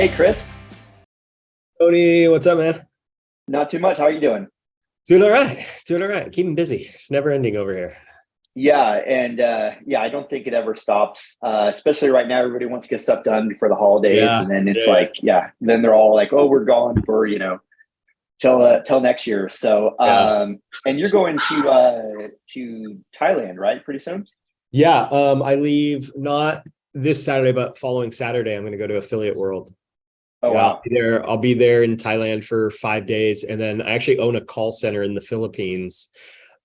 Hey, Kris. Tony, what's up, man? Not too much. How are you doing? Doing all right. Doing all right. Keeping busy. It's never ending over here. Yeah, and yeah, I don't think it ever stops. Especially right now, everybody wants to get stuff done before the holidays, and Yeah. then it's Yeah. like, yeah, then they're all like, "Oh, we're gone for till next year." So, Yeah. and you're going to Thailand, right? Pretty soon. Yeah. I leave not this Saturday, but following Saturday, I'm going to go to Affiliate World. Oh Yeah, I'll wow. be there. I'll be there in Thailand for 5 days, and then I actually own a call center in the Philippines.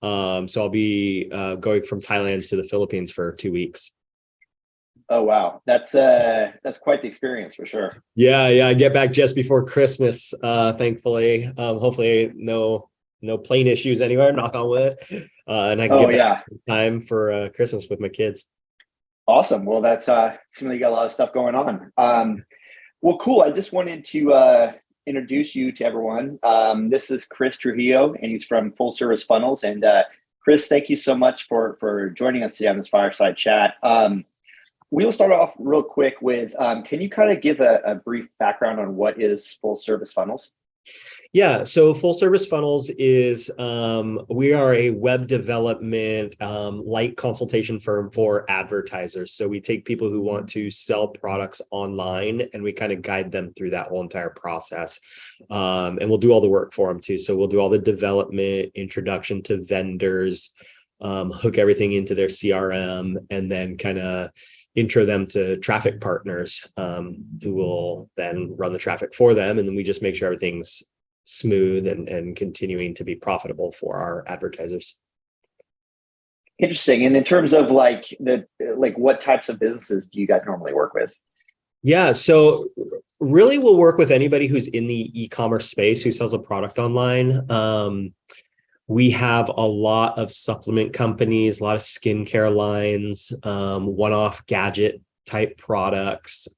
So I'll be going from Thailand to the Philippines for 2 weeks. Oh wow. That's quite the experience for sure. Yeah, yeah. I get back just before Christmas, thankfully. Hopefully no plane issues anywhere, knock on wood. And I can Oh get back yeah. in time for Christmas with my kids. Awesome. Well, that's seems like you got a lot of stuff going on. Well, cool. I just wanted to introduce you to everyone. This is Kris Trujillo, and he's from Full Service Funnels. And Kris, thank you so much for joining us today on this fireside chat. We'll start off real quick with, can you kind of give a brief background on what is Full Service Funnels? Yeah, so Full Service Funnels is we are a web development light consultation firm for advertisers. So we take people who want to sell products online and we kind of guide them through that whole entire process. And we'll do all the work for them too. So we'll do all the development, introduction to vendors, hook everything into their CRM, and then kind of intro them to traffic partners who will then run the traffic for them. And then we just make sure everything's smooth and continuing to be profitable for our advertisers. Interesting. And in terms of like what types of businesses do you guys normally work with? Yeah, so really we'll work with anybody who's in the e-commerce space who sells a product online. We have a lot of supplement companies, a lot of skincare lines, one-off gadget type products.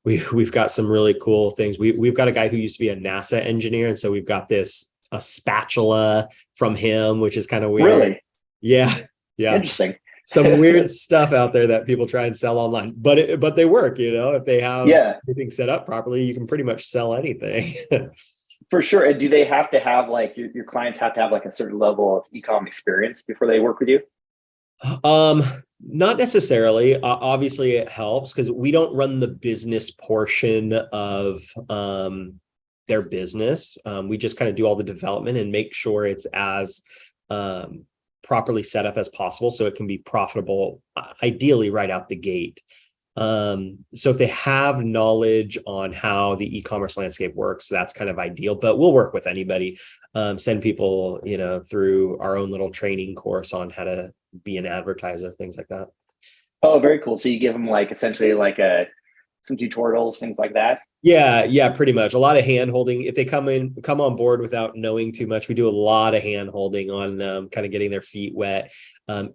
We've got some really cool things. We've got a guy who used to be a NASA engineer, and so we've got a spatula from him, which is kind of weird. Really Yeah, yeah. interesting. Some weird stuff out there that people try and sell online, but they work. If they have Yeah, everything set up properly, you can pretty much sell anything. for sure. And do they have to have like your clients have to have like a certain level of e-com experience before they work with you? Um, Not necessarily. Obviously, it helps because we don't run the business portion of their business. We just kind of do all the development and make sure it's as properly set up as possible so it can be profitable, ideally right out the gate. So if they have knowledge on how the e-commerce landscape works, that's kind of ideal, but we'll work with anybody, send people, through our own little training course on how to be an advertiser, things like that. Oh, very cool. So you give them like essentially like some tutorials, things like that. Yeah, pretty much. A lot of hand holding. If they come on board without knowing too much, we do a lot of hand holding on kind of getting their feet wet,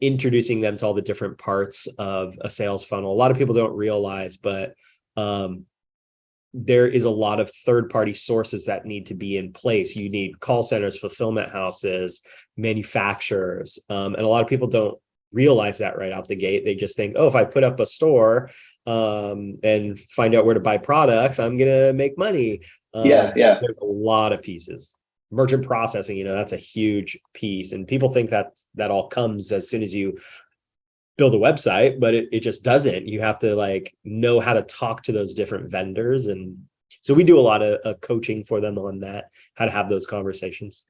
introducing them to all the different parts of a sales funnel. A lot of people don't realize, but there is a lot of third-party sources that need to be in place. You need call centers, fulfillment houses, manufacturers, and a lot of people don't realize that right out the gate. They just think, oh, if I put up a store and find out where to buy products, I'm gonna make money. Yeah, yeah. There's a lot of pieces. Merchant processing, that's a huge piece, and people think that all comes as soon as you build a website, but it just doesn't. You have to like know how to talk to those different vendors, and so we do a lot of coaching for them on that, how to have those conversations.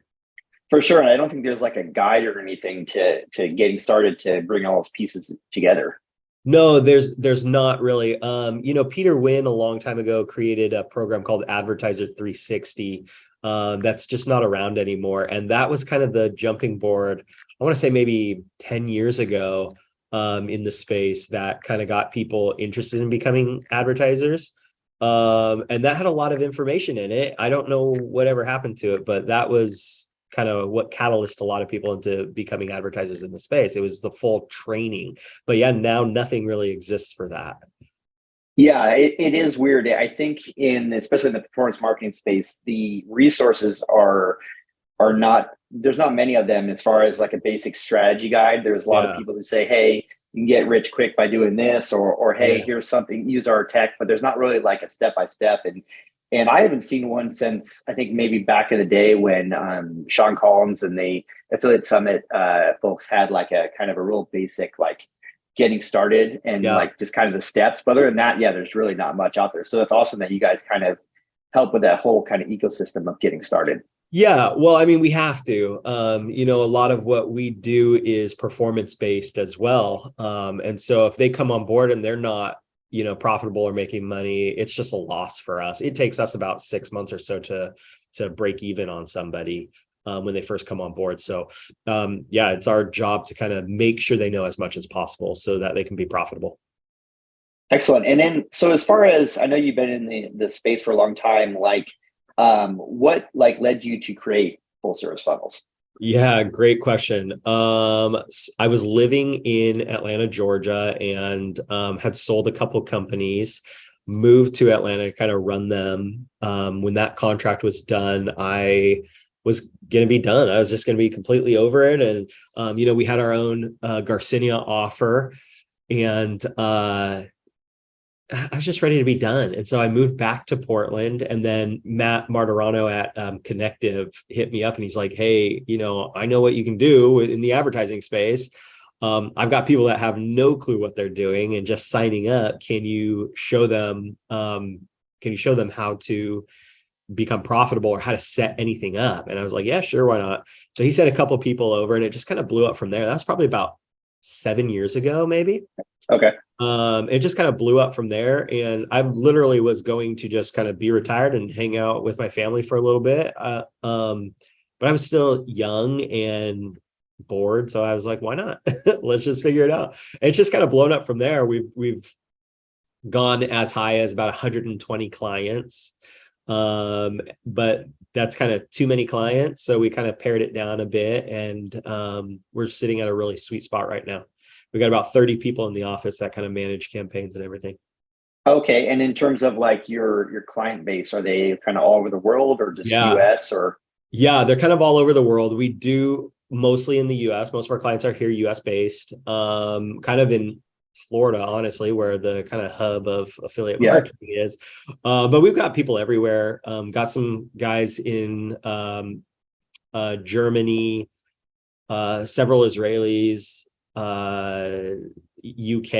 For sure. And I don't think there's like a guide or anything to getting started to bring all those pieces together. No, there's not really. Peter Wynn a long time ago created a program called Advertiser 360. That's just not around anymore. And that was kind of the jumping board, I want to say maybe 10 years ago, in the space that kind of got people interested in becoming advertisers. And that had a lot of information in it. I don't know whatever happened to it, but that was kind of what catalyzed a lot of people into becoming advertisers in the space. It was the full training. But yeah, now nothing really exists for that. Yeah, it is weird. I think especially in the performance marketing space, the resources are not, there's not many of them as far as like a basic strategy guide. There's a lot of Yeah. people who say, hey, you can get rich quick by doing this, or hey, Yeah. here's something, use our tech, but there's not really like a step by step. And I haven't seen one since I think maybe back in the day when Sean Collins and the Affiliate Summit folks had like a kind of a real basic like getting started and Yeah. like just kind of the steps. But other than that, yeah, there's really not much out there. So that's awesome that you guys kind of help with that whole kind of ecosystem of getting started. Yeah, well, I mean, we have to. A lot of what we do is performance based as well. And so if they come on board and they're not, profitable or making money, it's just a loss for us. It takes us about 6 months or so to break even on somebody when they first come on board. So yeah, it's our job to kind of make sure they know as much as possible so that they can be profitable. Excellent. And then, so as far as I know, you've been in the space for a long time, like what like led you to create full service funnels? Yeah, great question. I was living in Atlanta, Georgia, and had sold a couple companies, moved to Atlanta to kind of run them. When that contract was done, I was going to be done. I was just going to be completely over it. And, we had our own Garcinia offer, and I was just ready to be done. And so I moved back to Portland, and then Matt Martirano at Connective hit me up and he's like, hey, I know what you can do in the advertising space. I've got people that have no clue what they're doing and just signing up. Can you show them how to become profitable or how to set anything up? And I was like, yeah, sure. Why not? So he sent a couple of people over and it just kind of blew up from there. That was probably about 7 years ago, maybe. Okay. It just kind of blew up from there. And I literally was going to just kind of be retired and hang out with my family for a little bit. But I was still young and bored. So I was like, why not? Let's just figure it out. And it's just kind of blown up from there. We've gone as high as about 120 clients. But that's kind of too many clients. So we kind of pared it down a bit, and we're sitting at a really sweet spot right now. We got about 30 people in the office that kind of manage campaigns and everything. Okay. And in terms of like your client base, are they kind of all over the world or just Yeah. US or? Yeah, they're kind of all over the world. We do mostly in the US. Most of our clients are here US based, kind of in Florida, honestly, where the kind of hub of affiliate marketing is. But we've got people everywhere. Got some guys in Germany, several Israelis, UK,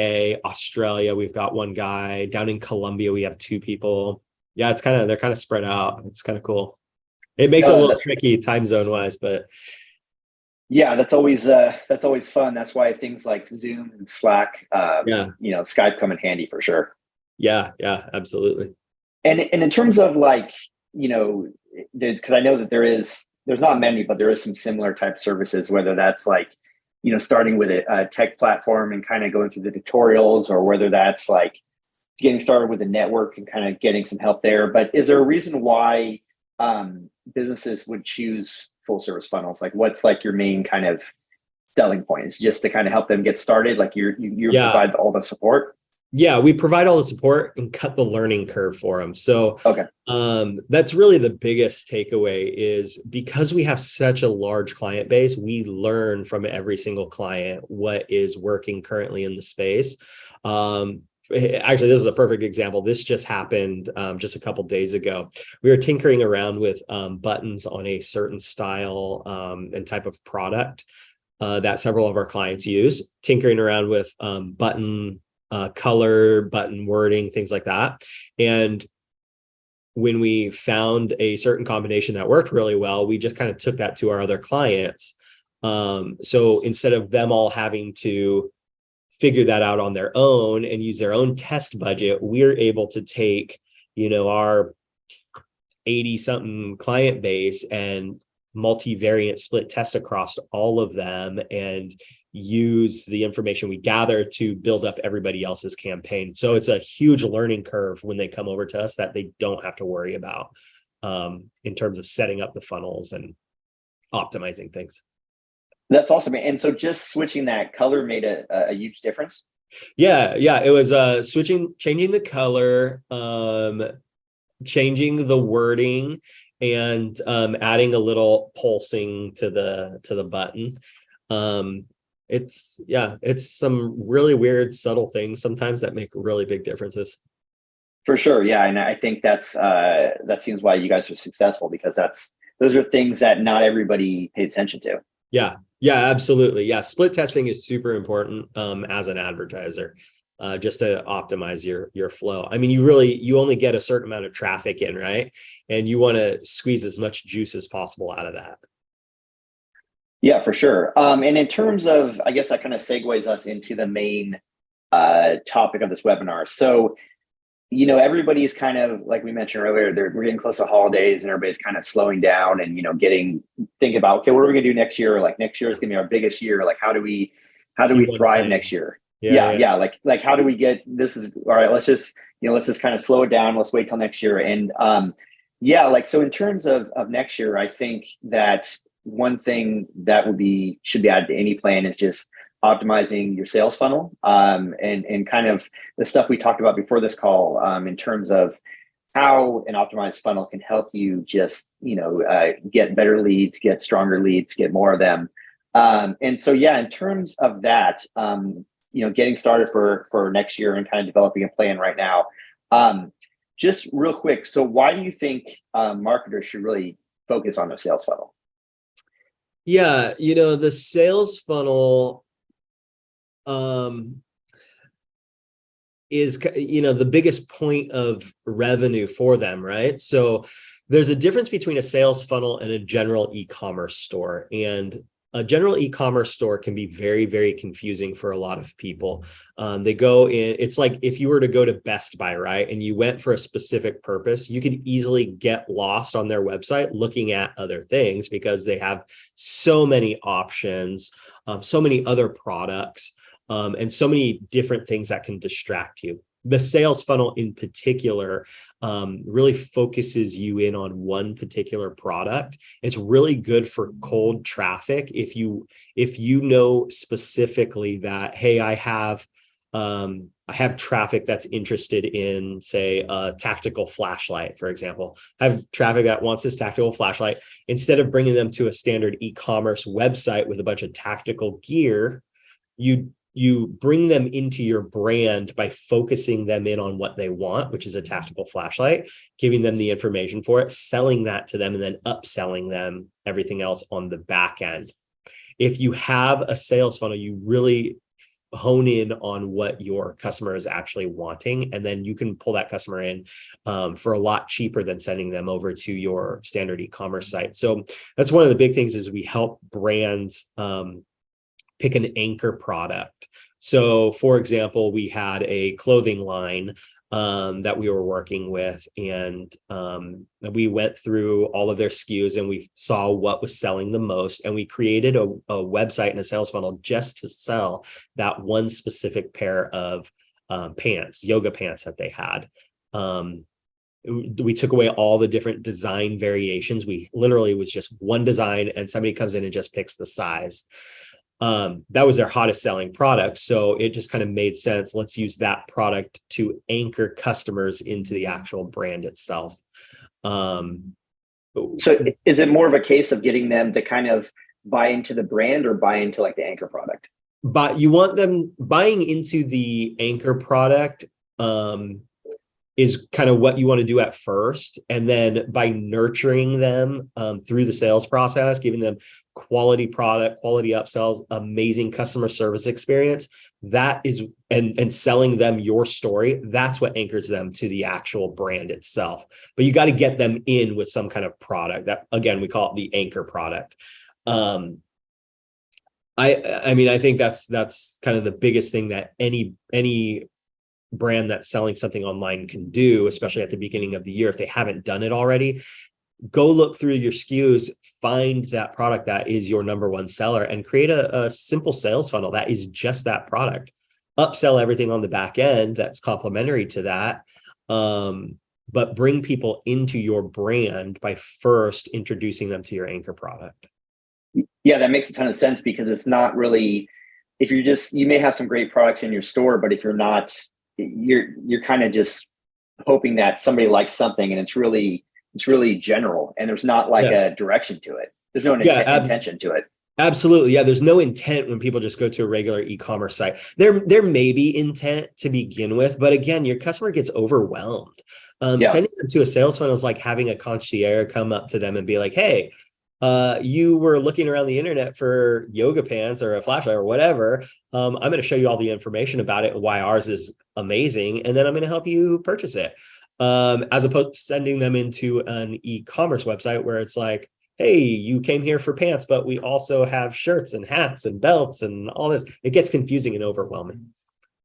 Australia. We've got one guy down in Colombia. We have 2 people. Yeah, they're kind of spread out. It's kind of cool. It makes it a little tricky time zone wise, but yeah, that's always fun. That's why things like Zoom and Slack, Skype come in handy for sure. Yeah, absolutely. And in terms of like, because I know that there's not many, but there is some similar type services, whether that's like, starting with a tech platform and kind of going through the tutorials, or whether that's like getting started with a network and kind of getting some help there. But is there a reason why businesses would choose full service funnels? Like what's like your main kind of selling point? Is just to kind of help them get started? Like you provide all the support? Yeah, we provide all the support and cut the learning curve for them. So okay. That's really the biggest takeaway, is because we have such a large client base, we learn from every single client what is working currently in the space. Actually, this is a perfect example. This just happened just a couple days ago. We were tinkering around with buttons on a certain style and type of product that several of our clients use, tinkering around with button color, button wording, things like that. And when we found a certain combination that worked really well, we just kind of took that to our other clients. So instead of them all having to figure that out on their own and use their own test budget, we're able to take, our 80 something client base and multivariate split test across all of them and use the information we gather to build up everybody else's campaign. So it's a huge learning curve when they come over to us that they don't have to worry about in terms of setting up the funnels and optimizing things. That's awesome. And so just switching that color made a huge difference? Yeah. It was changing the color, changing the wording, and adding a little pulsing to the button. It's some really weird, subtle things sometimes that make really big differences. For sure. Yeah. And I think that seems why you guys are successful, because those are things that not everybody pays attention to. Yeah, absolutely. Yeah. Split testing is super important as an advertiser. Just to optimize your flow. I mean, you only get a certain amount of traffic in, right? And you want to squeeze as much juice as possible out of that. Yeah, for sure. And in terms of, I guess that kind of segues us into the main topic of this webinar. So, everybody's kind of, like we mentioned earlier, we're getting close to holidays and everybody's kind of slowing down and, thinking about, okay, what are we gonna do next year? Like next year is gonna be our biggest year. Like how do we thrive next year? Yeah. Like how do we get, this is all right, let's just kind of slow it down. Let's wait till next year. And so in terms of next year, I think that one thing that should be added to any plan is just optimizing your sales funnel, and kind of the stuff we talked about before this call, in terms of how an optimized funnel can help you just get better leads, get stronger leads, get more of them. And so in terms of that, getting started for next year and kind of developing a plan right now. Just real quick, so why do you think marketers should really focus on the sales funnel? Yeah, the sales funnel is the biggest point of revenue for them, right? So there's a difference between a sales funnel and a general e-commerce store, and a general e-commerce store can be very, very confusing for a lot of people. They go in, it's like if you were to go to Best Buy, right, and you went for a specific purpose, you could easily get lost on their website looking at other things because they have so many options, so many other products, and so many different things that can distract you. The sales funnel in particular really focuses you in on one particular product. It's really good for cold traffic. If you know specifically that, hey, I have traffic that's interested in, say, a tactical flashlight, for example. I have traffic that wants this tactical flashlight. Instead of bringing them to a standard e-commerce website with a bunch of tactical gear, you bring them into your brand by focusing them in on what they want, which is a tactical flashlight, giving them the information for it, selling that to them, and then upselling them everything else on the back end. If you have a sales funnel, you really hone in on what your customer is actually wanting, and then you can pull that customer in for a lot cheaper than sending them over to your standard e-commerce site. So that's one of the big things, is we help brands pick an anchor product. So for example, we had a clothing line that we were working with, and we went through all of their SKUs and we saw what was selling the most, and we created a website and a sales funnel just to sell that one specific pair of pants, yoga pants that they had. We took away all the different design variations. We literally was just one design, and somebody comes in and just picks the size. That was their hottest selling product. So it just kind of made sense. Let's use that product to anchor customers into the actual brand itself. So is it more of a case of getting them to kind of buy into the brand or buy into like the anchor product? But you want them buying into the anchor product, is kind of what you want to do at first. And then by nurturing them through the sales process, giving them quality product, quality upsells, amazing customer service experience, that is, and selling them your story, that's what anchors them to the actual brand itself. But you got to get them in with some kind of product that, again, we call it the anchor product. I mean, I think that's kind of the biggest thing that any brand that's selling something online can do, especially at the beginning of the year. If they haven't done it already, go look through your SKUs, find that product that is your number one seller, and create a simple sales funnel that is just that product. Upsell everything on the back end that's complementary to that, but bring people into your brand by first introducing them to your anchor product. Yeah, that makes a ton of sense, because it's not really, if you're just, you may have some great products in your store, but if you're not, you're kind of just hoping that somebody likes something, and it's really general, and there's not like a direction to it. There's no intention to it. Absolutely. Yeah. There's no intent when people just go to a regular e-commerce site. There may be intent to begin with, but again, your customer gets overwhelmed. Yeah. Sending them to a sales funnel is like having a concierge come up to them and be like, hey, you were looking around the internet for yoga pants or a flashlight or whatever. I'm going to show you all the information about it and why ours is amazing. And then I'm going to help you purchase it. As opposed to sending them into an e-commerce website where it's like, hey, you came here for pants, but we also have shirts and hats and belts and all this. It gets confusing and overwhelming.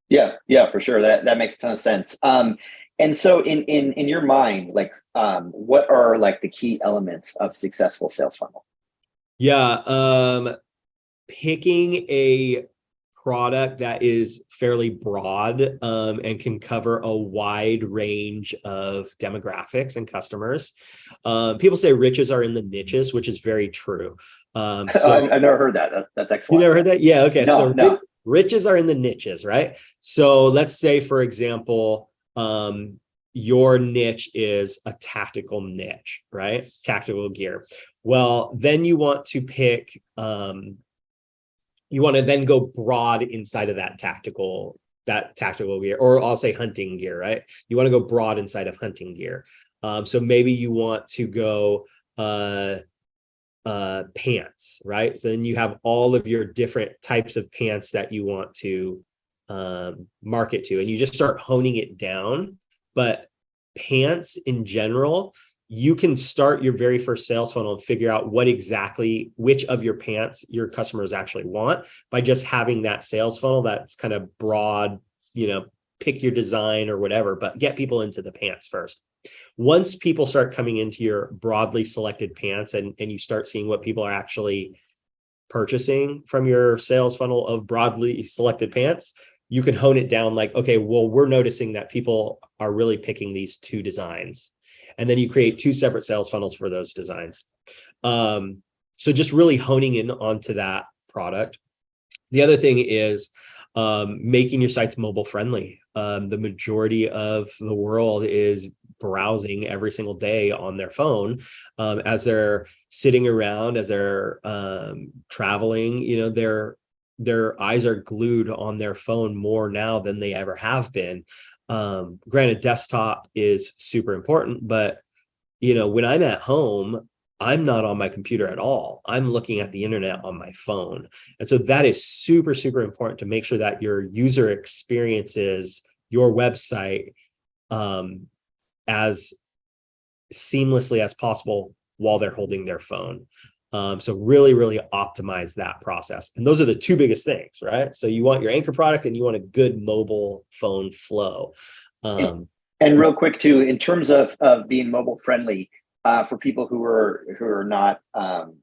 Yeah, yeah, for sure. That makes a ton of sense. And so in your mind, like, what are like the key elements of successful sales funnel? Yeah, picking a product that is fairly broad and can cover a wide range of demographics and customers. People say riches are in the niches, which is very true. I've never heard that. That's You excellent. never heard that? Yeah. Okay. No, So no. riches are in the niches, right? So let's say, for example, your niche is a tactical niche, right? Tactical gear. Well, then you want to pick, you want to then go broad inside of that tactical gear, or I'll say hunting gear, right? You want to go broad inside of hunting gear. So maybe you want to go pants, right? So then you have all of your different types of pants that you want to market to, and you just start honing it down. But pants in general, you can start your very first sales funnel and figure out which of your pants your customers actually want by just having that sales funnel that's kind of broad, pick your design or whatever, but get people into the pants first. Once people start coming into your broadly selected pants and you start seeing what people are actually purchasing from your sales funnel of broadly selected pants, you can hone it down like, okay, well, we're noticing that people are really picking these two designs. And then you create two separate sales funnels for those designs. So just really honing in onto that product. The other thing is making your sites mobile friendly. The majority of the world is browsing every single day on their phone as they're sitting around, as they're traveling. Their eyes are glued on their phone more now than they ever have been. Granted, desktop is super important, but when I'm at home, I'm not on my computer at all. I'm looking at the internet on my phone. And so that is super, super important to make sure that your user experiences your website as seamlessly as possible while they're holding their phone. So really, really optimize that process. And those are the two biggest things, right? So you want your anchor product and you want a good mobile phone flow. And real quick too, in terms of being mobile friendly, for people who are not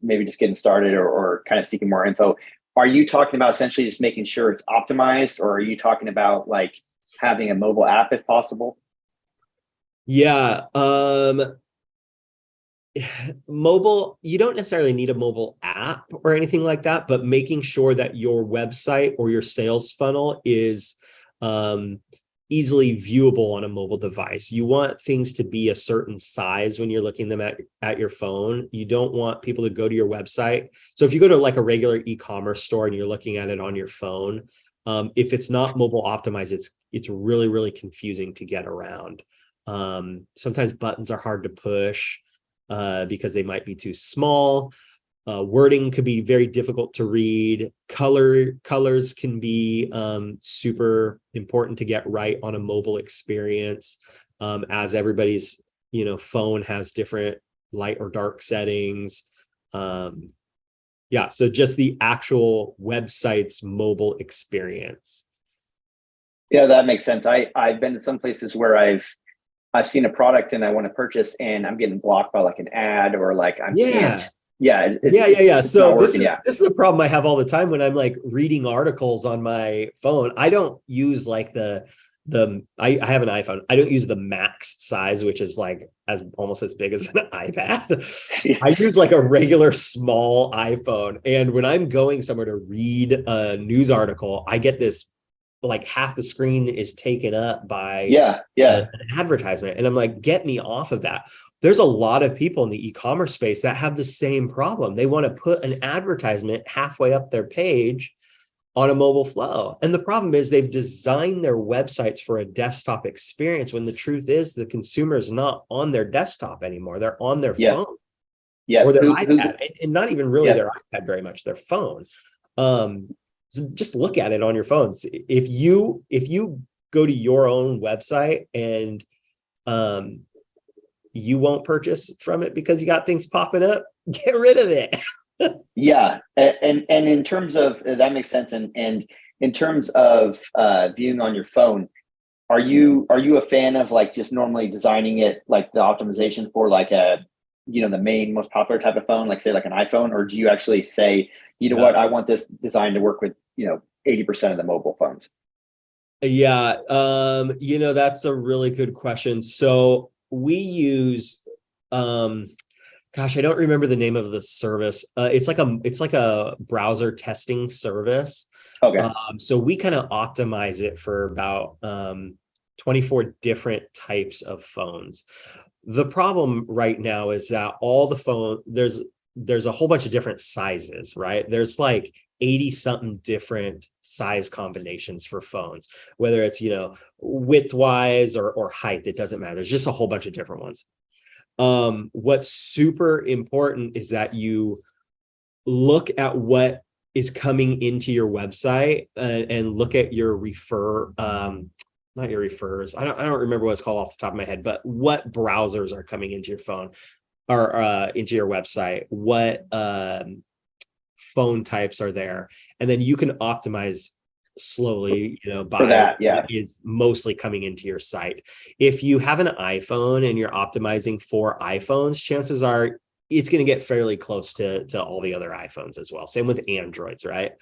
maybe just getting started or kind of seeking more info, are you talking about essentially just making sure it's optimized, or are you talking about like having a mobile app if possible? Yeah. Mobile, you don't necessarily need a mobile app or anything like that, but making sure that your website or your sales funnel is easily viewable on a mobile device. You want things to be a certain size when you're looking them at your phone. You don't want people to go to your website. So if you go to like a regular e-commerce store and you're looking at it on your phone, if it's not mobile optimized, it's really, really confusing to get around. Sometimes buttons are hard to push because they might be too small. Wording could be very difficult to read. Colors can be super important to get right on a mobile experience, as everybody's phone has different light or dark settings. So just the actual website's mobile experience. Yeah, that makes sense. I've been to some places where I've seen a product and I want to purchase, and I'm getting blocked by like an ad, or like I can't. Yeah, it's So not working. this is a problem I have all the time when I'm like reading articles on my phone. I don't use like I have an iPhone. I don't use the max size, which is like almost as big as an iPad. I use like a regular small iPhone. And when I'm going somewhere to read a news article, I get this like half the screen is taken up by Yeah, yeah, an advertisement. And I'm like, get me off of that. There's a lot of people in the e-commerce space that have the same problem. They want to put an advertisement halfway up their page on a mobile flow. And the problem is they've designed their websites for a desktop experience when the truth is the consumer is not on their desktop anymore. They're on their yeah, phone yeah. or their Who, iPad, and not even really yeah, their iPad very much, their phone. So just look at it on your phones. If you go to your own website and you won't purchase from it because you got things popping up, get rid of it. yeah. And in terms of that makes sense. And in terms of viewing on your phone, are you a fan of like just normally designing it like the optimization for like a the main most popular type of phone, like say like an iPhone, or do you actually say, what, I want this design to work with 80% of the mobile phones? Yeah, that's a really good question. So we use, gosh, I don't remember the name of the service. It's like a browser testing service. Okay. So we kind of optimize it for about 24 different types of phones. The problem right now is that all the phone there's a whole bunch of different sizes, right? There's like 80 something different size combinations for phones, whether it's width wise or height, it doesn't matter. There's just a whole bunch of different ones. What's super important is that you look at what is coming into your website and look at your not your refers. I don't remember what it's called off the top of my head, but what browsers are coming into your phone or into your website, what phone types are there, and then you can optimize slowly, For by that, yeah. what is mostly coming into your site. If you have an iPhone and you're optimizing for iPhones, chances are it's going to get fairly close to all the other iPhones as well. Same with Androids, right?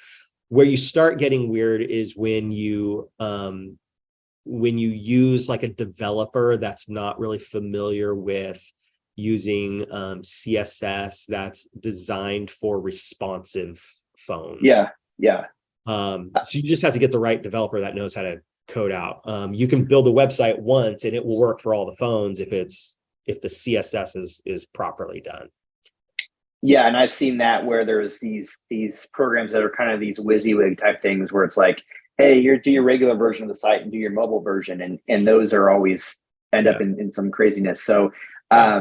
Where you start getting weird is when you use like a developer that's not really familiar with using CSS that's designed for responsive phones. Yeah, yeah. So you just have to get the right developer that knows how to code out. You can build a website once and it will work for all the phones if the CSS is properly done. Yeah, and I've seen that where there's these programs that are kind of these WYSIWYG type things where it's like, hey, do your regular version of the site and do your mobile version, and those are always end up in some craziness. So I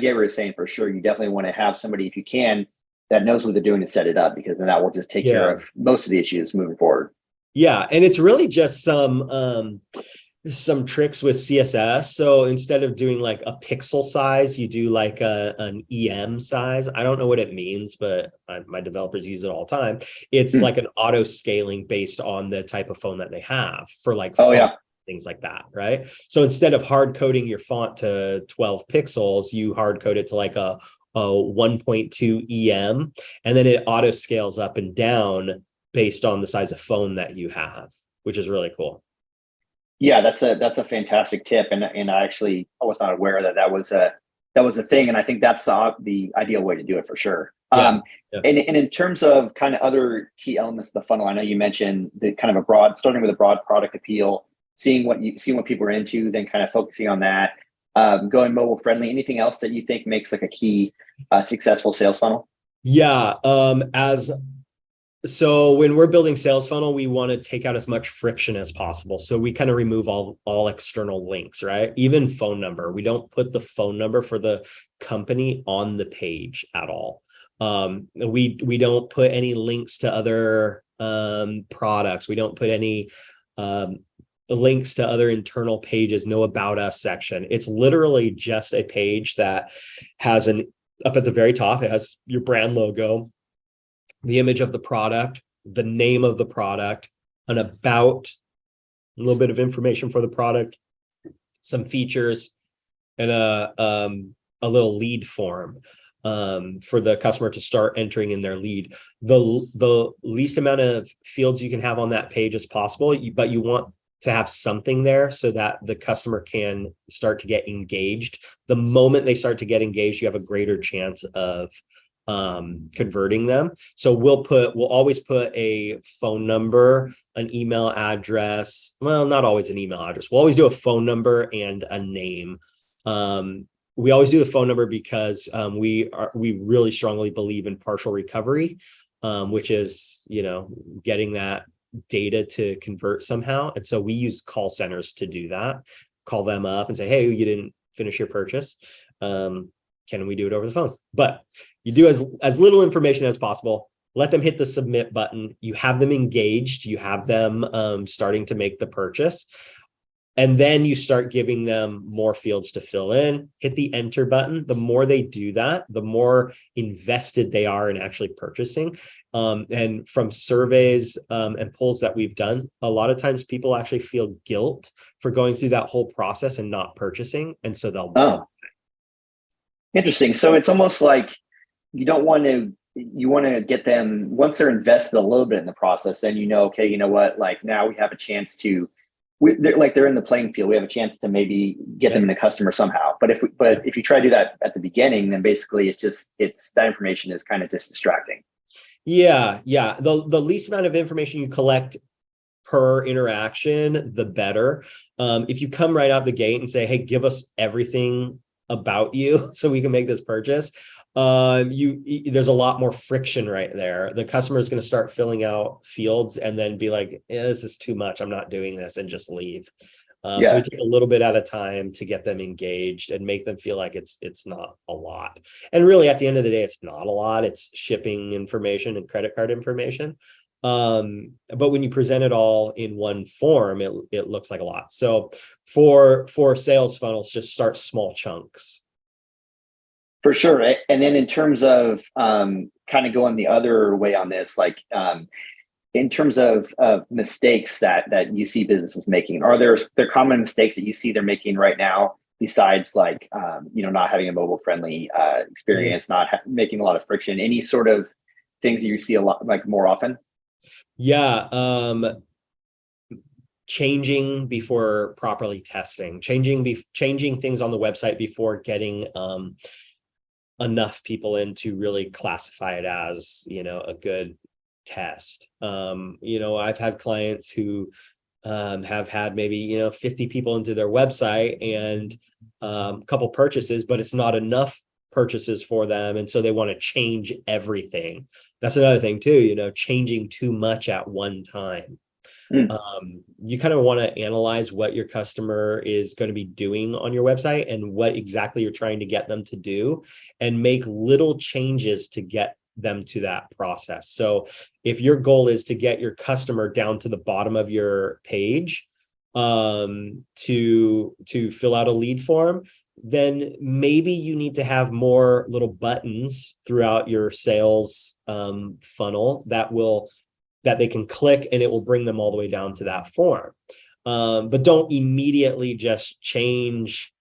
get what you're saying for sure. You definitely want to have somebody, if you can, that knows what they're doing to set it up, because then that will just take care of most of the issues moving forward. Yeah, and it's really just some tricks with CSS. So instead of doing like a pixel size, you do like an EM size. I don't know what it means, but my developers use it all the time. It's like an auto scaling based on the type of phone that they have for like things like that, right? So instead of hard coding your font to 12 pixels, you hard code it to like a 1.2 EM, and then it auto scales up and down based on the size of phone that you have, which is really cool. Yeah, that's a fantastic tip, and I was not aware that was a thing, and I think that's the ideal way to do it for sure. And in terms of kind of other key elements of the funnel, I know you mentioned the kind of starting with a broad product appeal, seeing what people are into, then kind of focusing on that, going mobile friendly. Anything else that you think makes like a key successful sales funnel? Yeah, so when we're building sales funnel, we want to take out as much friction as possible. So we kind of remove all external links, right? Even phone number. We don't put the phone number for the company on the page at all. We don't put any links to other products. We don't put any links to other internal pages, no about us section. It's literally just a page that has up at the very top, it has your brand logo, the image of the product, the name of the product, a little bit of information for the product, some features, and a little lead form for the customer to start entering in their lead. The least amount of fields you can have on that page as possible, but you want to have something there so that the customer can start to get engaged. The moment they start to get engaged, you have a greater chance of converting them. So we'll always put a phone number, an email address. Well, not always an email address. We'll always do a phone number and a name. We always do the phone number because we really strongly believe in partial recovery, which is, getting that data to convert somehow. And so we use call centers to do that. Call them up and say, hey, you didn't finish your purchase. Can we do it over the phone? But you do as little information as possible. Let them hit the submit button. You have them engaged. You have them starting to make the purchase. And then you start giving them more fields to fill in. Hit the enter button. The more they do that, the more invested they are in actually purchasing. And from surveys and polls that we've done, a lot of times people actually feel guilt for going through that whole process and not purchasing. And so they'll. Oh, interesting. So it's almost like you want to get them, once they're invested a little bit in the process, then okay, you know what, like now we have a chance to, they're in the playing field. We have a chance to maybe get them in a customer somehow. But if you try to do that at the beginning, then basically it's that information is kind of just distracting. Yeah. The least amount of information you collect per interaction, the better. If you come right out the gate and say, hey, give us everything about you so we can make this purchase, there's a lot more friction right there. The customer is going to start filling out fields and then be like, this is too much, I'm not doing this, and just leave. So we take a little bit at a time to get them engaged and make them feel like it's not a lot. And really at the end of the day, it's not a lot. It's shipping information and credit card information. But when you present it all in one form, it looks like a lot. So for sales funnels, just start small chunks. For sure. And then in terms of kind of going the other way on this, like in terms of mistakes that you see businesses making, are there common mistakes that you see they're making right now, besides like, not having a mobile friendly experience, not making a lot of friction, any sort of things that you see a lot, like more often? Yeah. Changing before properly testing, changing things on the website before getting enough people in to really classify it as, a good test. I've had clients who have had maybe, 50 people into their website and a couple purchases, but it's not enough purchases for them. And so they want to change everything. That's another thing too, changing too much at one time. You kind of want to analyze what your customer is going to be doing on your website and what exactly you're trying to get them to do, and make little changes to get them to that process. So if your goal is to get your customer down to the bottom of your page to fill out a lead form, then maybe you need to have more little buttons throughout your sales funnel that they can click, and it will bring them all the way down to that form. But don't immediately just change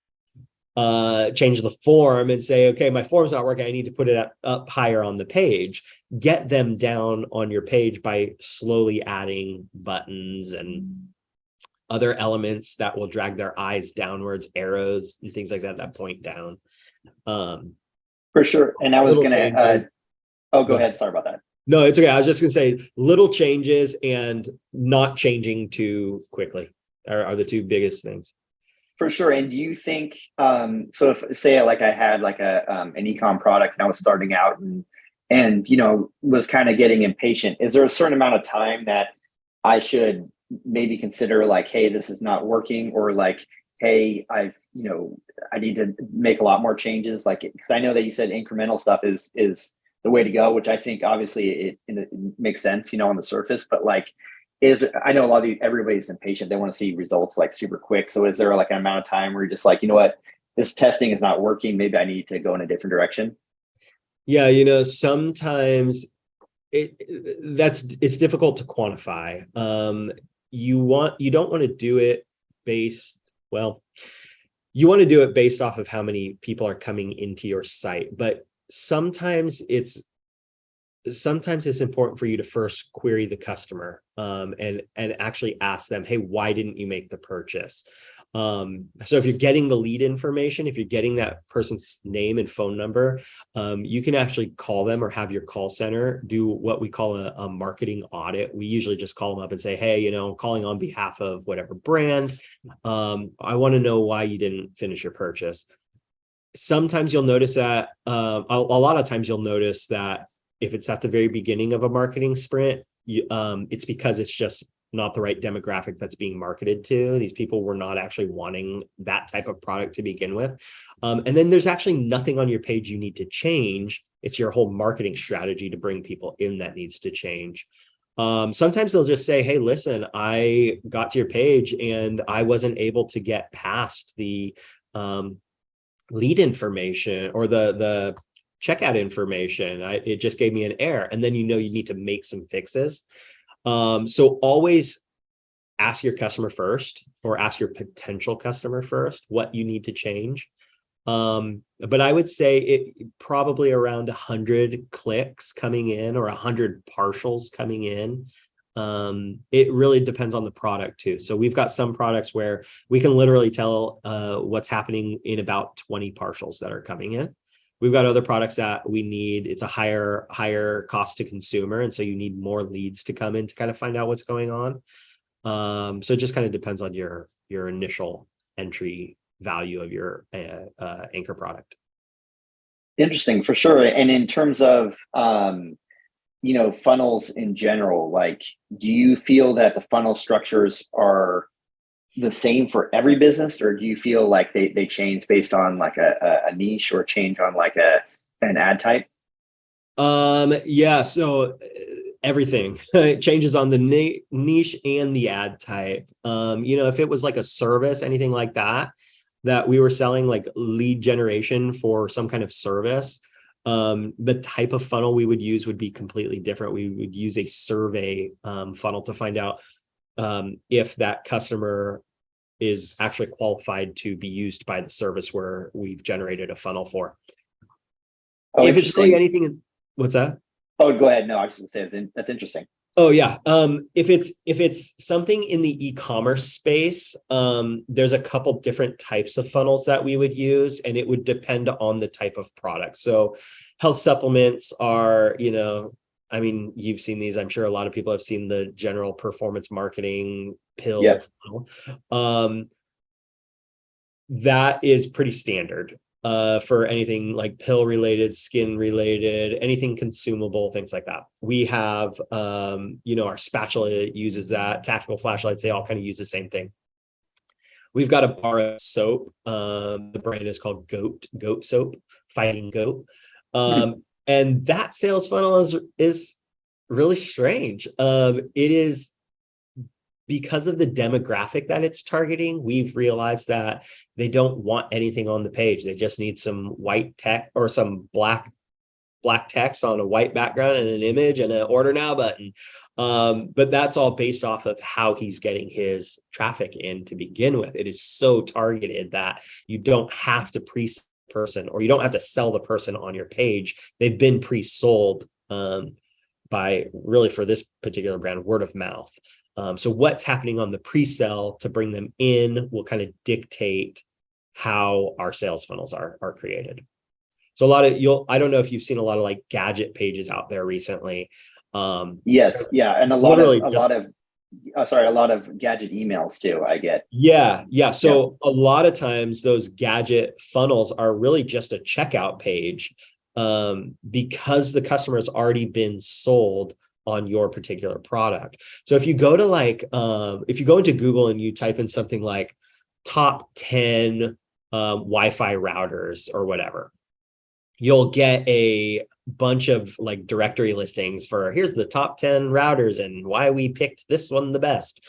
the form and say, okay, my form's not working, I need to put it up higher on the page. Get them down on your page by slowly adding buttons and other elements that will drag their eyes downwards, arrows and things like that point down. For sure. And I was going to, go ahead. Sorry about that. No, it's okay. I was just going to say little changes and not changing too quickly are the two biggest things. For sure. And do you think, so if say like I had like an e-com product and I was starting out and was kind of getting impatient, is there a certain amount of time that I should maybe consider like, hey, this is not working, or like, hey, I need to make a lot more changes? Like, because I know that you said incremental stuff is the way to go, which I think obviously it makes sense, on the surface, but like, I know everybody's impatient. They want to see results like super quick. So is there like an amount of time where you're just like, you know what, this testing is not working, maybe I need to go in a different direction? Yeah. Sometimes it's difficult to quantify. You don't want to do it you want to do it based off of how many people are coming into your site, but sometimes it's important for you to first query the customer and actually ask them, hey, why didn't you make the purchase? So if you're getting the lead information, if you're getting that person's name and phone number, you can actually call them or have your call center do what we call a marketing audit. We usually just call them up and say, hey, I'm calling on behalf of whatever brand. I want to know why you didn't finish your purchase. Sometimes you'll notice that, a lot of times you'll notice that if it's at the very beginning of a marketing sprint, it's because it's just not the right demographic that's being marketed to. These people were not actually wanting that type of product to begin with. And then there's actually nothing on your page you need to change. It's your whole marketing strategy to bring people in that needs to change. Sometimes they'll just say, hey, listen, I got to your page and I wasn't able to get past the lead information or the checkout information. It just gave me an error. And then you need to make some fixes. So always ask your customer first, or ask your potential customer first what you need to change. But I would say it probably around 100 clicks coming in or 100 partials coming in. It really depends on the product too. So we've got some products where we can literally tell what's happening in about 20 partials that are coming in. We've got other products that we need, it's a higher cost to consumer. And so you need more leads to come in to kind of find out what's going on. So it just kind of depends on your initial entry value of your anchor product. Interesting, for sure. And in terms of, funnels in general, like, do you feel that the funnel structures are the same for every business, or do you feel like they change based on like a niche, or change on like an ad type? Yeah, so everything it changes on the niche and the ad type. If it was like a service, anything like that we were selling, like lead generation for some kind of service, the type of funnel we would use would be completely different. We would use a survey funnel to find out if that customer is actually qualified to be used by the service where we've generated a funnel for. Oh, if it's really anything, what's that? Oh, go ahead. No, I was just gonna say that's interesting. Oh yeah. If it's something in the e-commerce space, there's a couple different types of funnels that we would use, and it would depend on the type of product. So health supplements are, you've seen these. I'm sure a lot of people have seen the general performance marketing pill funnel. That is pretty standard. For anything like pill related, skin related, anything consumable, things like that. We have, our spatula uses that, tactical flashlights, they all kind of use the same thing. We've got a bar of soap. The brand is called Goat Soap, Fighting Goat. And that sales funnel is really strange. It is, because of the demographic that it's targeting, we've realized that they don't want anything on the page. They just need some white text or some black text on a white background and an image and an order now button. But that's all based off of how he's getting his traffic in to begin with. It is so targeted that you don't have to pre-sell the person, or you don't have to sell the person on your page. They've been pre-sold by, really for this particular brand, word of mouth. So what's happening on the pre-sell to bring them in will kind of dictate how our sales funnels are created. So I don't know if you've seen a lot of like gadget pages out there recently. Yes. Yeah. And a lot of gadget emails too, I get. Yeah. So a lot of times those gadget funnels are really just a checkout page, because the customer has already been sold on your particular product. So if you go to if you go into Google and you type in something like top 10 Wi-Fi routers or whatever, you'll get a bunch of like directory listings for, here's the top 10 routers and why we picked this one the best.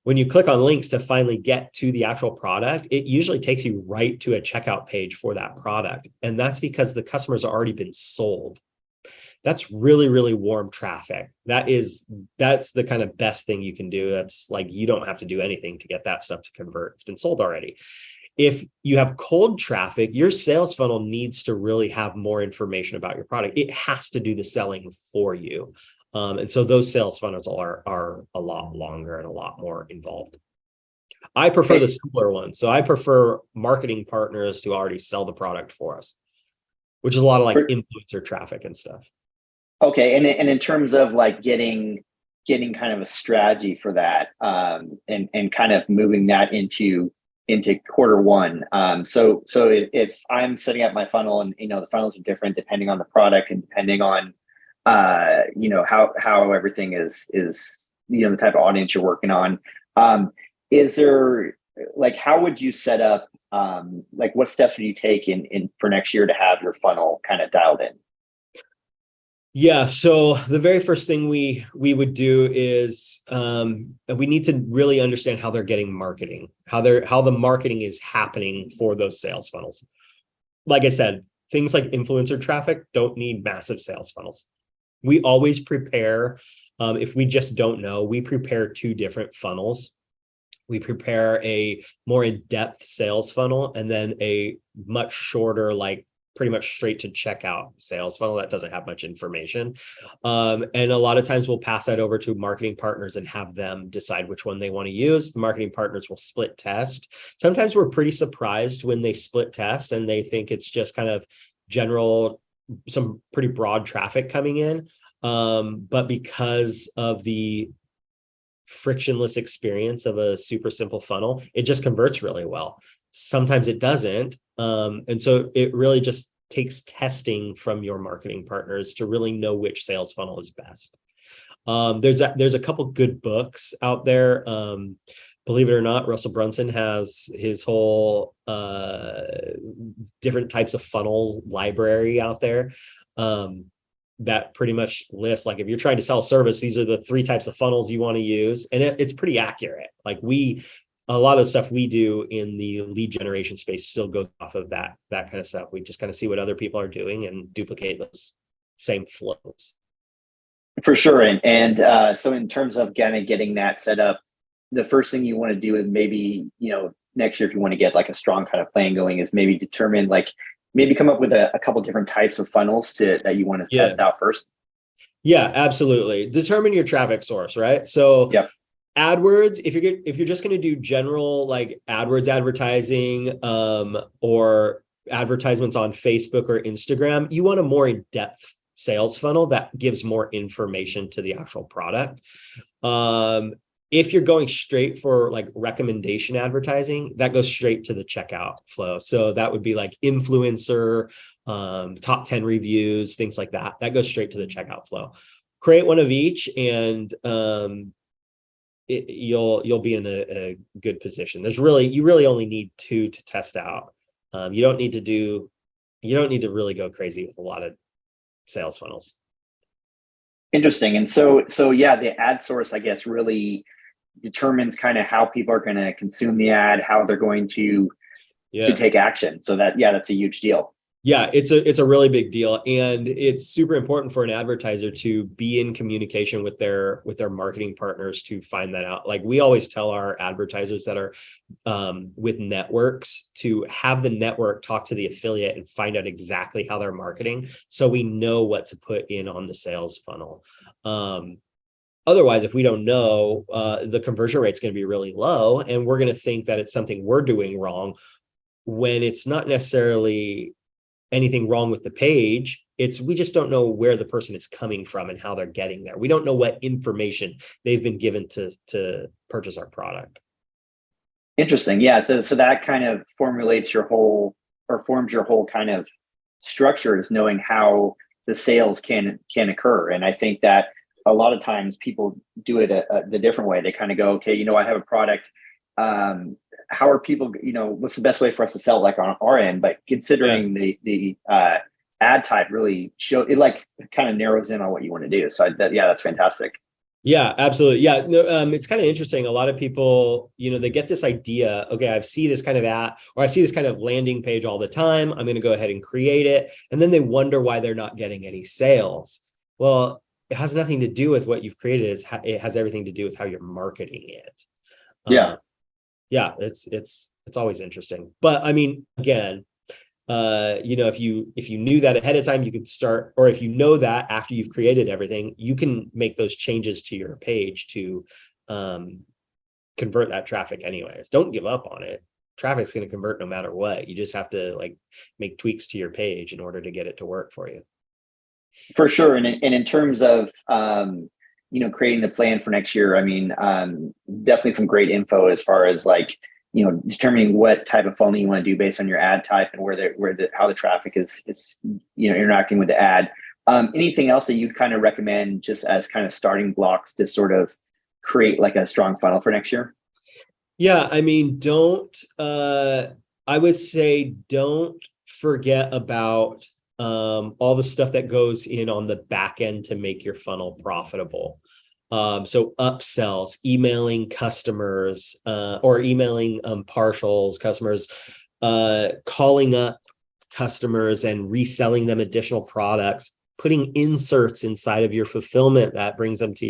When you click on links to finally get to the actual product, it usually takes you right to a checkout page for that product. And that's because the customer's already been sold. That's really, really warm traffic. That's the kind of best thing you can do. That's like, you don't have to do anything to get that stuff to convert. It's been sold already. If you have cold traffic, your sales funnel needs to really have more information about your product. It has to do the selling for you. And so those sales funnels are a lot longer and a lot more involved. I prefer the Okay. simpler one. So I prefer marketing partners to already sell the product for us, which is a lot of like influencer traffic and stuff. Okay, and in terms of like getting kind of a strategy for that, and kind of moving that into quarter one. So if I'm setting up my funnel, and the funnels are different depending on the product and depending on how everything is the type of audience you're working on. Is there, like, how would you set up, like, what steps would you take in for next year to have your funnel kind of dialed in? Yeah, so the very first thing we would do is we need to really understand how they're getting marketing, how the marketing is happening for those sales funnels. Like I said, things like influencer traffic don't need massive sales funnels. We always prepare, if we just don't know, we prepare two different funnels. We prepare a more in-depth sales funnel and then a much shorter, like pretty much straight to checkout sales funnel that doesn't have much information. And a lot of times we'll pass that over to marketing partners and have them decide which one they want to use. The marketing partners will split test. Sometimes we're pretty surprised when they split test and they think it's just kind of general, some pretty broad traffic coming in. But because of the frictionless experience of a super simple funnel, it just converts really well. Sometimes it doesn't. And so it really just takes testing from your marketing partners to really know which sales funnel is best. There's a couple good books out there. Believe it or not, Russell Brunson has his whole different types of funnels library out there. That pretty much lists, like, if you're trying to sell a service, these are the 3 types of funnels you want to use. And it's pretty accurate. Like, a lot of the stuff we do in the lead generation space still goes off of that kind of stuff. We just kind of see what other people are doing and duplicate those same flows. For sure. And so in terms of kind of getting that set up, the first thing you want to do is maybe, next year, if you want to get like a strong kind of plan going, is maybe determine, like, maybe come up with a couple different types of funnels that you want to test out first. Yeah, absolutely. Determine your traffic source, right? So Yep. AdWords, if you're just going to do general like AdWords advertising, or advertisements on Facebook or Instagram, you want a more in-depth sales funnel that gives more information to the actual product. If you're going straight for like recommendation advertising, that goes straight to the checkout flow. So that would be like influencer, top 10 reviews, things like that. That goes straight to the checkout flow. Create one of each, and you'll be in a good position. You really only need 2 to test out. You don't need to really go crazy with a lot of sales funnels. Interesting. And so yeah, the ad source, I guess, really determines kind of how people are going to consume the ad, how they're going to take action. So that's a huge deal. Yeah, it's a really big deal, and it's super important for an advertiser to be in communication with their marketing partners to find that out. Like, we always tell our advertisers that are with networks to have the network talk to the affiliate and find out exactly how they're marketing, so we know what to put in on the sales funnel. Otherwise, if we don't know, the conversion rate is going to be really low, and we're going to think that it's something we're doing wrong when it's not necessarily anything wrong with the page. We just don't know where the person is coming from and how they're getting there. We don't know what information they've been given to purchase our product. Interesting. Yeah. So that kind of forms your whole kind of structure, is knowing how the sales can occur. And I think that a lot of times people do it the different way. They kind of go, okay, I have a product. How are people, what's the best way for us to sell, like, on our end? But considering the ad type really like kind of narrows in on what you want to do. So that's fantastic. Yeah, absolutely. Yeah, no, it's kind of interesting. A lot of people, they get this idea, okay, I see this kind of ad, or I see this kind of landing page all the time, I'm going to go ahead and create it. And then they wonder why they're not getting any sales. Well, it has nothing to do with what you've created. It has everything to do with how you're marketing it. Yeah. Yeah, it's always interesting. But I mean, again, if you knew that ahead of time, you could start, or if you know that after you've created everything, you can make those changes to your page to convert that traffic anyways. Don't give up on it. Traffic's going to convert no matter what. You just have to like make tweaks to your page in order to get it to work for you. For sure. And in terms of, creating the plan for next year, I mean, definitely some great info as far as like, determining what type of funnel you want to do based on your ad type and how the traffic is interacting with the ad. Anything else that you'd kind of recommend just as kind of starting blocks to sort of create like a strong funnel for next year? Yeah, I mean, I would say don't forget about all the stuff that goes in on the back end to make your funnel profitable. So upsells, emailing customers, or emailing partials customers, calling up customers and reselling them additional products, putting inserts inside of your fulfillment that brings them to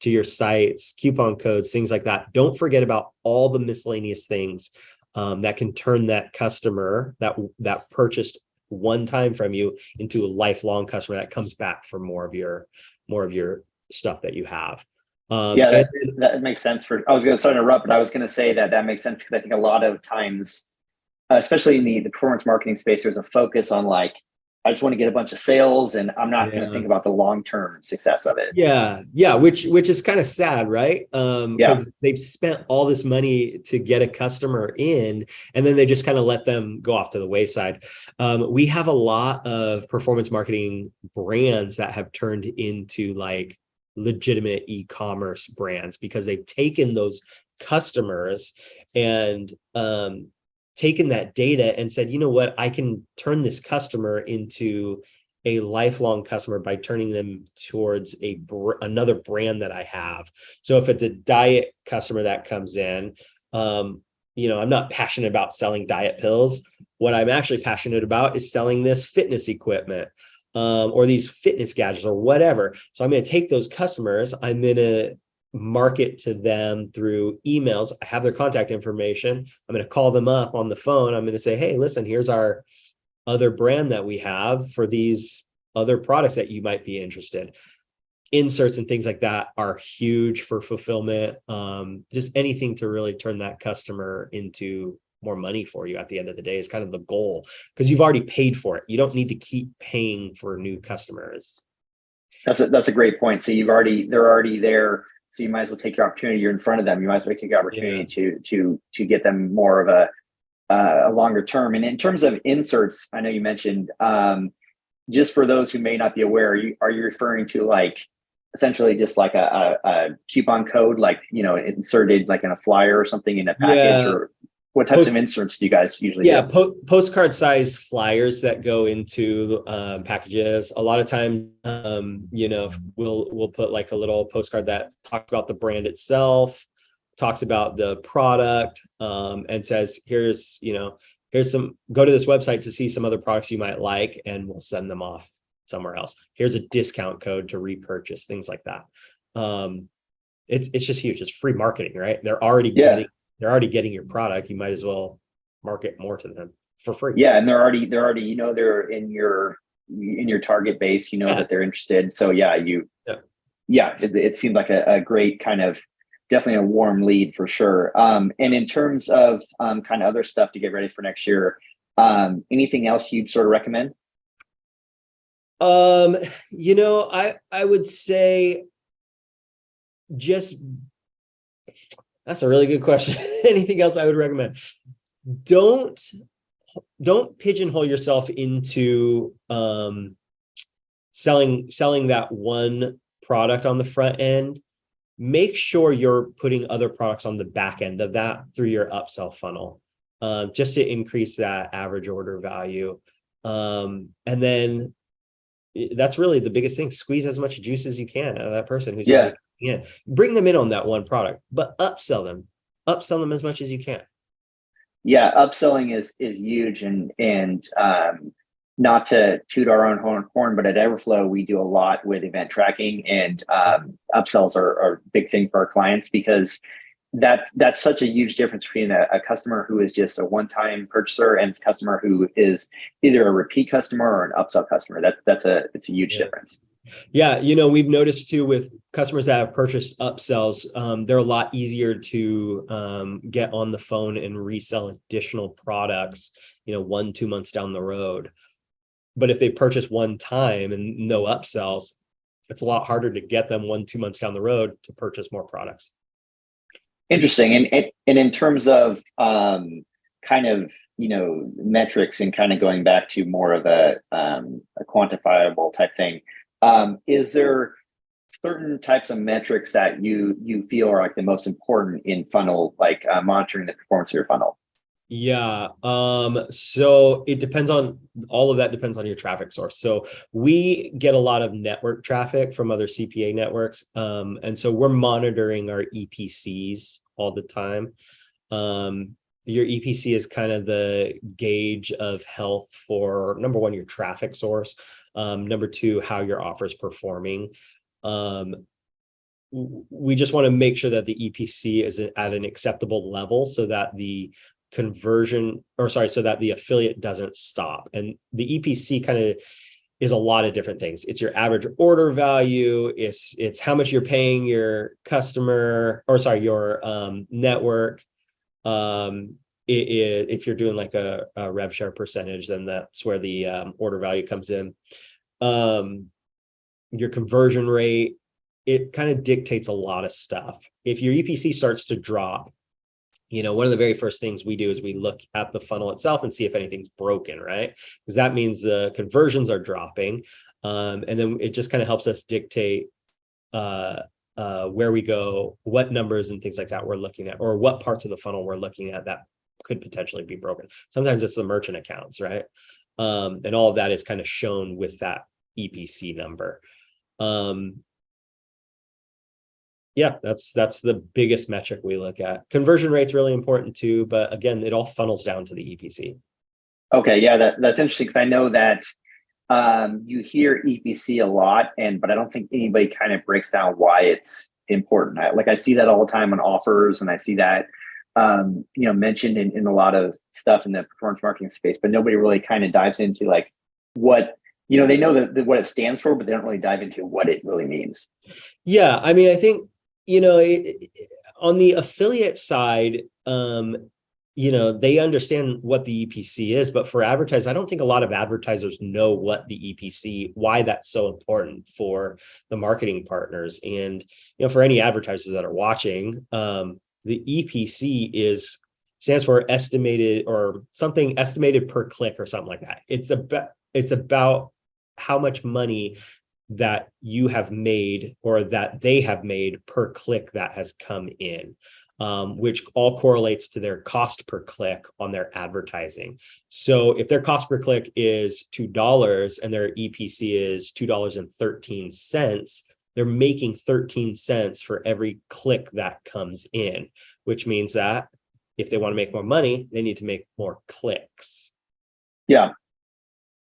your sites, coupon codes, things like that. Don't forget about all the miscellaneous things that can turn that customer that purchased one time from you into a lifelong customer that comes back for more of your stuff that you have. That makes sense. I was going to interrupt, but I was going to say that makes sense because I think a lot of times, especially in the performance marketing space, there's a focus on like, I just want to get a bunch of sales and I'm not going to think about the long-term success of it. Yeah. Which is kind of sad, right? Because they've spent all this money to get a customer in, and then they just kind of let them go off to the wayside. We have a lot of performance marketing brands that have turned into like legitimate e-commerce brands because they've taken those customers and taken that data and said, you know what, I can turn this customer into a lifelong customer by turning them towards another brand that I have. So if it's a diet customer that comes in, I'm not passionate about selling diet pills. What I'm actually passionate about is selling this fitness equipment, or these fitness gadgets or whatever. So I'm going to take those customers, I'm going to market to them through emails. I have their contact information. I'm going to call them up on the phone. I'm going to say, hey, listen, here's our other brand that we have for these other products that you might be interested. Inserts and things like that are huge for fulfillment. Just anything to really turn that customer into more money for you at the end of the day is kind of the goal, because you've already paid for it. You don't need to keep paying for new customers. That's a great point. So they're already there. So you might as well take your opportunity. You're in front of them. You might as well take your opportunity to get them more of a longer term. And in terms of inserts, I know you mentioned, just for those who may not be aware, are you referring to like essentially just like a coupon code, like, inserted like in a flyer or something in a package, or what types of inserts do you guys usually do? Postcard size flyers that go into packages. A lot of time, we'll put like a little postcard that talks about the brand itself, talks about the product, and says, here's some, go to this website to see some other products you might like, and we'll send them off somewhere else. Here's a discount code to repurchase, things like that. It's just huge. It's free marketing, right? They're already getting your product. You might as well market more to them for free. Yeah, and they're already they're in your target base. That they're interested. So it seemed like a great kind of, definitely a warm lead for sure. And in terms of kind of other stuff to get ready for next year, anything else you'd sort of recommend? I would say that's a really good question. Anything else I would recommend? Don't pigeonhole yourself into selling that one product on the front end. Make sure you're putting other products on the back end of that through your upsell funnel, just to increase that average order value. And then that's really the biggest thing. Squeeze as much juice as you can out of that person who's bring them in on that one product, but upsell them as much as you can. Yeah, upselling is huge, and not to toot our own horn, but at Everflow we do a lot with event tracking, and upsells are a big thing for our clients, because that's such a huge difference between a customer who is just a one-time purchaser and a customer who is either a repeat customer or an upsell customer. It's a huge difference. Yeah, we've noticed too with customers that have purchased upsells, they're a lot easier to get on the phone and resell additional products, 1, 2 months down the road. But if they purchase one time and no upsells, it's a lot harder to get them 1, 2 months down the road to purchase more products. Interesting. And in terms of kind of metrics and kind of going back to more of a quantifiable type thing, is there certain types of metrics that you feel are like the most important in funnel, like monitoring the performance of your funnel? Yeah. So it depends on all of that depends on your traffic source. So we get a lot of network traffic from other CPA networks. And so we're monitoring our EPCs all the time. Your EPC is kind of the gauge of health for, number one, your traffic source. Number two, how your offer is performing. We just want to make sure that the EPC is at an acceptable level so that the so that the affiliate doesn't stop. And the EPC kind of is a lot of different things. It's your average order value. It's how much you're paying your customer, your network. If you're doing like a rev share percentage, then that's where the order value comes in. Your conversion rate, it kind of dictates a lot of stuff. If your EPC starts to drop, one of the very first things we do is we look at the funnel itself and see if anything's broken, right? Because that means the conversions are dropping. And then it just kind of helps us dictate where we go, what numbers and things like that we're looking at, or what parts of the funnel we're looking at that could potentially be broken. Sometimes it's the merchant accounts, right? And all of that is kind of shown with that EPC number. Yeah, that's the biggest metric we look at. Conversion rate's really important too, but again, it all funnels down to the EPC. Okay, yeah, that's interesting because I know that you hear EPC a lot, but I don't think anybody kind of breaks down why it's important. I see that all the time on offers, and I see that mentioned in a lot of stuff in the performance marketing space, but nobody really kind of dives into like what they know what it stands for, but they don't really dive into what it really means. Yeah, I mean, I think on the affiliate side, they understand what the EPC is, but for advertisers, I don't think a lot of advertisers know what the EPC, why that's so important for the marketing partners. And, for any advertisers that are watching, the EPC stands for estimated or something estimated per click or something like that. It's about how much money that you have made or that they have made per click that has come in, which all correlates to their cost per click on their advertising. So if their cost per click is $2 and their EPC is $2.13, they're making 13 cents for every click that comes in, which means that if they want to make more money, they need to make more clicks. Yeah.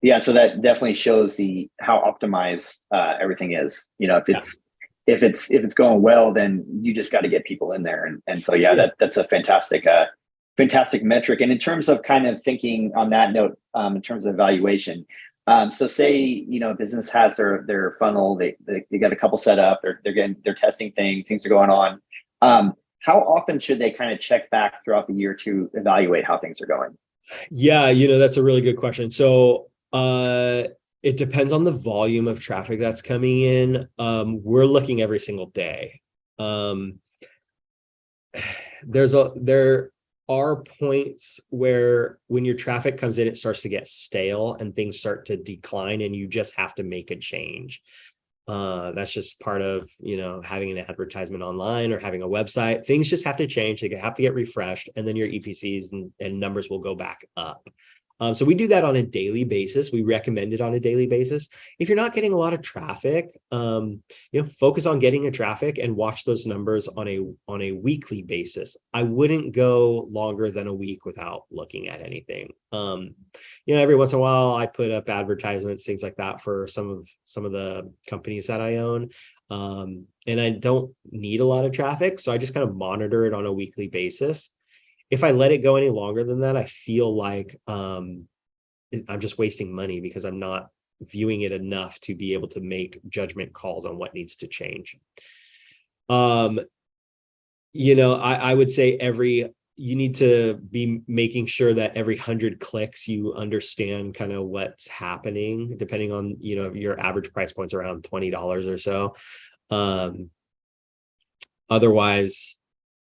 Yeah, so that definitely shows how optimized everything is. If it's going well, then you just got to get people in there, and so that's a fantastic metric. And in terms of kind of thinking on that note, in terms of evaluation, so say a business has their funnel, they got a couple set up, they're testing things are going on. How often should they kind of check back throughout the year to evaluate how things are going? Yeah, that's a really good question. So it depends on the volume of traffic that's coming in. We're looking every single day. There are points where when your traffic comes in, it starts to get stale and things start to decline and you just have to make a change. That's just part of, having an advertisement online or having a website. Things just have to change. They have to get refreshed, and then your EPCs and numbers will go back up. So we do that on a daily basis. We recommend it on a daily basis. If you're not getting a lot of traffic, focus on getting a traffic and watch those numbers on a weekly basis. I wouldn't go longer than a week without looking at anything. Every once in a while I put up advertisements, things like that for some of the companies that I own. And I don't need a lot of traffic, so I just kind of monitor it on a weekly basis. If I let it go any longer than that, I feel like I'm just wasting money because I'm not viewing it enough to be able to make judgment calls on what needs to change. I would say you need to be making sure that every 100 clicks, you understand kind of what's happening, depending on, your average price point's around $20 or so. Otherwise,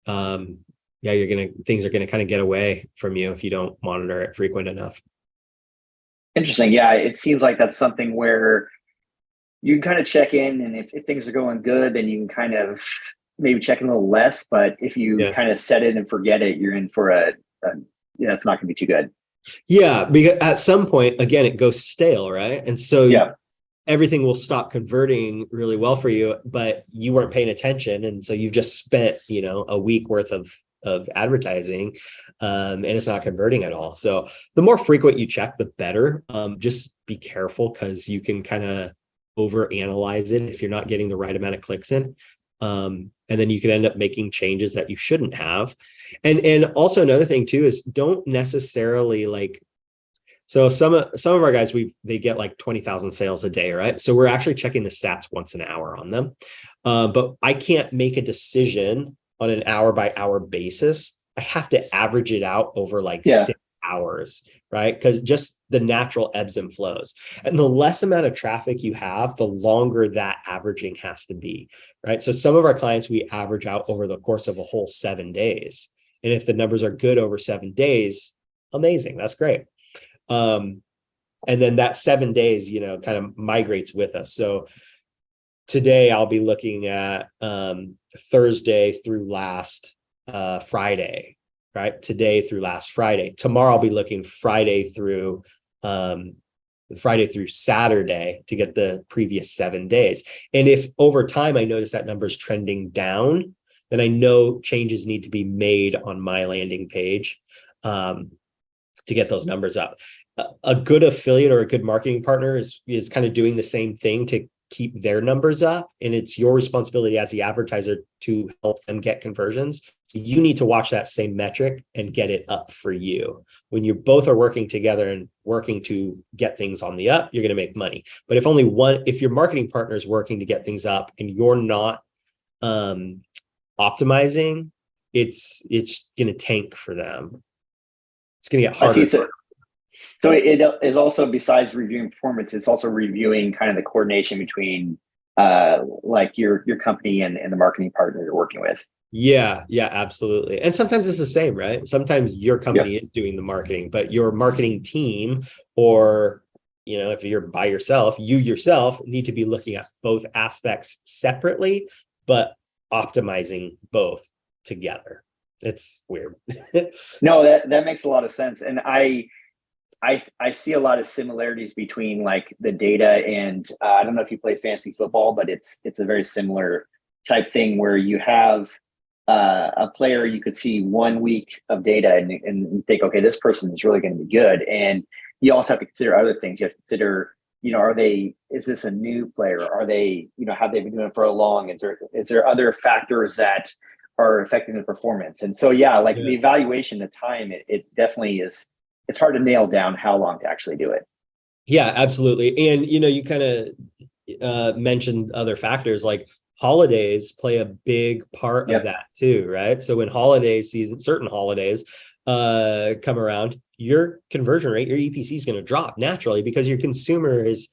things are gonna kind of get away from you if you don't monitor it frequent enough. Interesting. Yeah, it seems like that's something where you can kind of check in, and if things are going good, then you can kind of maybe check in a little less. But if you kind of set it and forget it, you're in for it's not going to be too good. Yeah, because at some point, again, it goes stale, right? And so everything will stop converting really well for you, but you weren't paying attention, and so you've just spent a week worth of advertising, and it's not converting at all. So the more frequent you check, the better. Just be careful, because you can kind of overanalyze it if you're not getting the right amount of clicks in, and then you can end up making changes that you shouldn't have. And also another thing too is, don't necessarily so some of our guys, they get like 20,000 sales a day, right? So we're actually checking the stats once an hour on them. But I can't make a decision on an hour by hour basis. I have to average it out over 6 hours, right? Because just the natural ebbs and flows. And the less amount of traffic you have, the longer that averaging has to be, right? So some of our clients, we average out over the course of a whole 7 days. And if the numbers are good over 7 days, amazing, that's great. And then that 7 days, kind of migrates with us. So today I'll be looking at Thursday through last Friday, right? Today through last Friday. Tomorrow I'll be looking Friday through Saturday to get the previous 7 days. And if over time I notice that number's trending down, then I know changes need to be made on my landing page to get those numbers up. A good affiliate or a good marketing partner is kind of doing the same thing to keep their numbers up. And it's your responsibility as the advertiser to help them get conversions. You need to watch that same metric and get it up for you. When you both are working together and working to get things on the up, you're going to make money. But if your marketing partner is working to get things up and you're not optimizing, it's going to tank for them. It's going to get harder. So it is also, besides reviewing performance, it's also reviewing kind of the coordination between your company and the marketing partner you're working with. Yeah, absolutely. And sometimes it's the same, right? Sometimes your company is doing the marketing, but your marketing team, or if you're by yourself, you yourself need to be looking at both aspects separately, but optimizing both together. It's weird. No, that makes a lot of sense. And I see a lot of similarities between the data and I don't know if you play fantasy football, but it's a very similar type thing where you have a player, you could see 1 week of data and you think, okay, this person is really going to be good. And you also have to consider other things. You have to consider, is this a new player? Are they, have they been doing it for a long? Is there other factors that are affecting the performance? And so, the evaluation, the time, it definitely is. It's hard to nail down how long to actually do it. Yeah, absolutely. And, you kind of mentioned other factors, like holidays play a big part of that too, right? So when certain holidays come around, your conversion rate, your EPC is going to drop naturally because your consumer is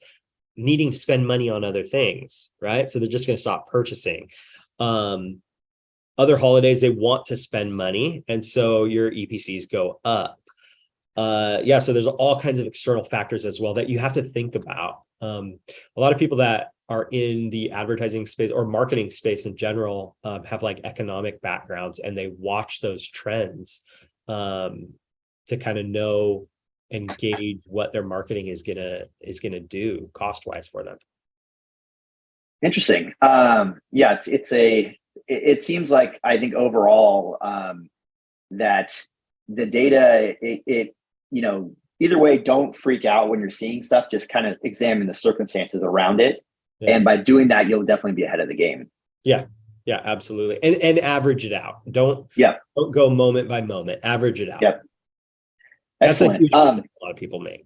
needing to spend money on other things, right? So they're just going to stop purchasing. Other holidays, they want to spend money, and so your EPCs go up. So there's all kinds of external factors as well that you have to think about. A lot of people that are in the advertising space or marketing space in general have economic backgrounds, and they watch those trends to kind of know and gauge what their marketing is gonna do cost-wise for them. Interesting. It seems like, I think overall that the data, either way, don't freak out when you're seeing stuff. Just kind of examine the circumstances around it. Yeah. And by doing that, you'll definitely be ahead of the game. Yeah, absolutely. And average it out. Don't go moment by moment. Average it out. Yep. That's Excellent. a huge mistake a lot of people make.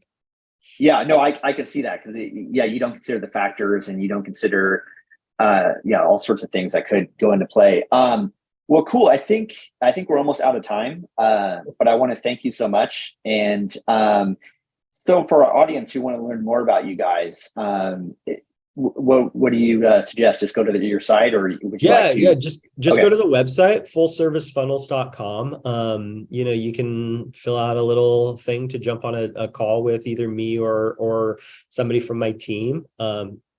Yeah, no, I can see that because yeah, you don't consider the factors and you don't consider yeah, all sorts of things that could go into play. Well, cool. I think we're almost out of time. But I want to thank you so much. And so for our audience who want to learn more about you guys, what do you suggest? Just go to your site, or would you like to? Yeah, just Okay. go to the website, fullservicefunnels.com. You can fill out a little thing to jump on a call with either me or somebody from my team.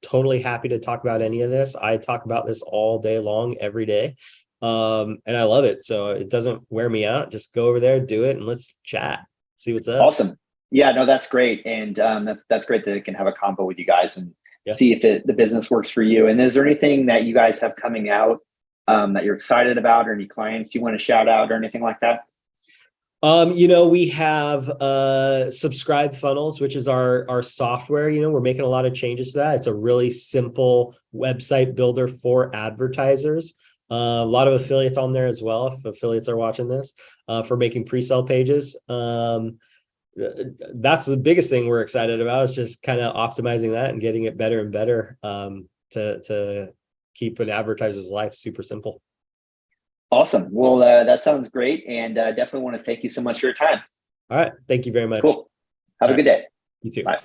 Totally happy to talk about any of this. I talk about this all day long, every day. And I love it. So it doesn't wear me out. Just go over there, do it, and let's chat, see what's up. Awesome. Yeah, no, that's great. And that's great that I can have a combo with you guys and Yeah. see if the business works for you. And is there anything that you guys have coming out that you're excited about, or any clients you want to shout out or anything like that? We have Subscribe Funnels, which is our software. We're making a lot of changes to that. It's a really simple website builder for advertisers. A lot of affiliates on there as well, if affiliates are watching this, for making pre-sale pages. That's the biggest thing we're excited about, is just kind of optimizing that and getting it better and better, to keep an advertiser's life super simple. Awesome. Well, that sounds great. And definitely want to thank you so much for your time. All right. Thank you very much. Cool. Have All a good right. day. You too. Bye.